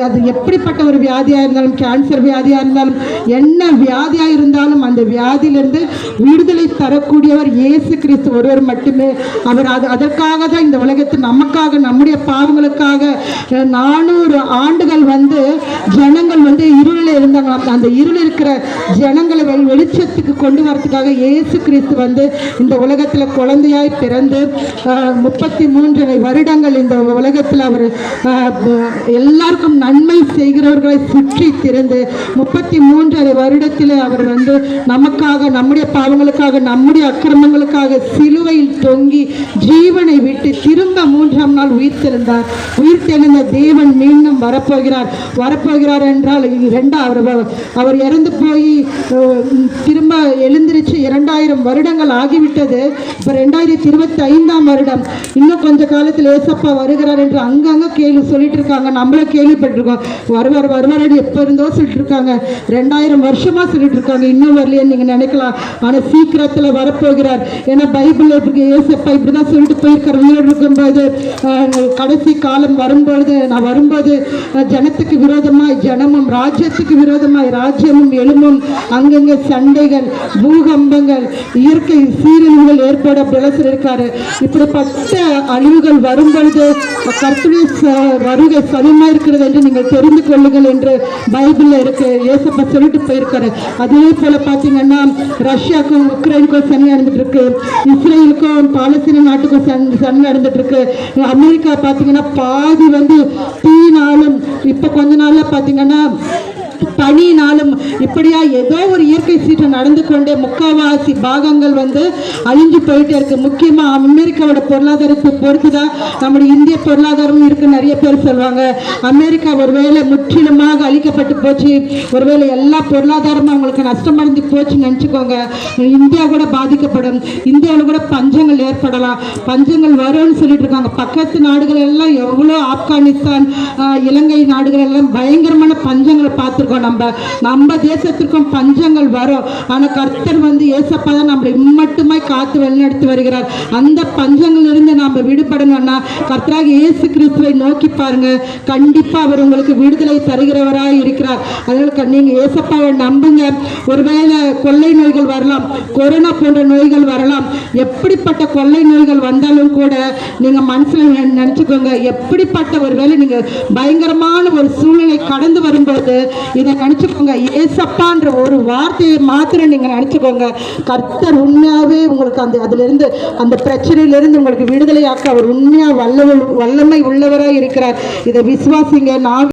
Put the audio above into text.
அது எப்படிப்பட்ட ஒரு வியாதியாக இருந்தாலும், கேன்சர் வியாதியாக இருந்தாலும், என்ன வியாதியாக இருந்தாலும் அந்த வியாதியிலிருந்து விடுதலை தரக்கூடியவர் இயேசு கிறிஸ்து ஒருவர் மட்டுமே. அவர் அதற்காக தான் இந்த உலகத்தில் நமக்காக, நம்முடைய பாவங்களுக்காக 400 ஆண்டுகள் ஜனங்கள் இருளில் இருந்தாங்க. அந்த இருள் இருக்கிற ஜனங்களை வெளிச்சத்துக்கு கொண்டு வரதுக்காக இயேசு கிறிஸ்து இந்த உலகத்தில் குழந்தையாய் பிறந்து 33 வருடங்கள் இந்த உலகத்தில் அவர் எல்லாருக்கும் நன்மை செய்கிறவர்களை சுற்றி திறந்து 33 வருடத்தில் அவர் நமக்காக, நம்முடைய பாவங்களுக்காக, நம்முடைய அக்கிரமங்களுக்காக சிலுவையில் தொங்கி ஜீவனை விட்டு திரும்ப 3ஆம் நாள் உயிர்த்தெழுந்தார். உயிர்த்தெழுந்த தேவன் மீண்டும் வரப்போகிறார் என்றால் அவர் இறந்து போய் திரும்ப எழுந்திருச்சு 2000 வருடங்கள் ஆகிவிட்டது. இப்போ 2025ஆம் வருடம். இன்னும் கொஞ்ச காலத்தில் ஏசப்பா வருகிறார் என்று அங்கங்க கேள்வி சொல்லிட்டு இருக்காங்க. நம்மளும் கேள்விப்பட்டிருக்கோம். வருவார் எப்போ இருந்தோ சொல்லிட்டு இருக்காங்க. 2000 வருஷமா சொல்லிட்டு இருக்காங்க. இன்னும் வரலையேன்னு நீங்க நினைக்கலாம். ஆனால் சீக்கிரத்தில் வரப்போகிறார். ஏன்னா பைபிள் ஏசப்பா இப்படிதான் சொல்லிட்டு போயிருக்கார். உயிரோடு இருக்கும்போது கடைசி காலம் வரும்பொழுது, நான் வரும்போது ஜனத்துக்கு விரோதமாய் ஜனமும், ராஜ்யத்துக்கு விரோதமாய் ராஜ்யமும் எழும்பும், அங்கங்க சண்டைகள், பூகம்பங்கள், இயற்கை சீரழிவுகள் ஏற்பட சொல்லியிருக்காரு. இப்படிப்பட்ட அழிவுகள் வரும்பொழுது கர்த்தருடைய வருகை சமயமா இருக்கிறது என்று நீங்கள் தெரிந்து கொள்ளுங்கள் என்று பைபிள்ல இருக்கு. ஏசப்பா சொல்லிட்டு போயிருக்காரு. அதே போல பாத்தீங்கன்னா ரஷ்யாவுக்கும் உக்ரைனுக்கும் சண்டை நடந்துட்டு இருக்கு. இஸ்ரேலுக்கும் பாலஸ்தீன நாட்டுக்கும் சண்டை நடந்துட்டு இருக்கு. அமெரிக்கா பாத்தீங்கன்னா பாதி தீனாலும், இப்ப கொஞ்ச நாள்ல பாத்தீங்கன்னா பனினாலும், இப்படியா ஏதோ ஒரு இயற்கை சீற்றம் நடந்து கொண்டே முக்கால்வாசி பாகங்கள் அழிஞ்சு போயிட்டே இருக்கு. முக்கியமா அமெரிக்காவோட பொருளாதாரத்தை பொறுத்துதான் நம்முடைய இந்திய பொருளாதாரம் இருக்கு. நிறைய பேர் சொல்லுவாங்க அமெரிக்கா ஒருவேளை முற்றிலுமாக அழிக்கப்பட்டு போச்சு, ஒருவேளை எல்லா பொருளாதாரமும் அவங்களுக்கு நஷ்டமடைந்து போச்சுன்னு நினைச்சுக்கோங்க. இந்தியா கூட பாதிக்கப்படும். இந்தியாவில் கூட பஞ்சங்கள் ஏற்படலாம். பஞ்சங்கள் வரும்னு சொல்லிட்டு இருக்காங்க. பக்கத்து நாடுகள் எல்லாம் எவ்வளோ, ஆப்கானிஸ்தான், இலங்கை நாடுகள் எல்லாம் பயங்கரமான பஞ்சங்களை பார்த்துருக்கோம். நம்ம தேசத்திற்கும் பஞ்சங்கள் வரும். ஆனா கர்த்தர் ஏசப்பா தான் நம்மளை இம்மட்டுமாய் காத்து வழிநடத்தி வருகிறார். அந்த பஞ்சங்கள் இருந்து நாம விடுபடணும்னா கர்த்தராக இயேசு கிறிஸ்துவை நோக்கி பாருங்க. கண்டிப்பா அவர் உங்களுக்கு விடுதலை தருகிறவராய் இருக்கிறார். அதனால நீங்க ஏசப்பாவை நம்புங்க. ஒருவேளை கொள்ளை நோய்கள் வரலாம், கொரோனா போன்ற நோய்கள் வரலாம். எப்படிப்பட்ட கொள்ளை நோய்கள் வந்தாலும் கூட நீங்க மனசுல நினைச்சுக்கோங்க, எப்படிப்பட்ட ஒருவேளை நீங்க பயங்கரமான ஒரு சூழ்நிலை கடந்து வரும்போது இதை நினைச்சுக்கோங்க, ஏசப்பான்ற ஒரு வார்த்தையை மாத்திரம் நீங்க நினைச்சுக்கோங்க. கர்த்தர் உண்மையாவே உங்களுக்கு அதுல இருந்து, அந்த பிரச்சனையிலிருந்து உங்களுக்கு விடுதலையாக்க அவர் உண்மையா வல்லமை உள்ளவராய் இருக்கிறார். இதை விசுவாசிங்க. நான்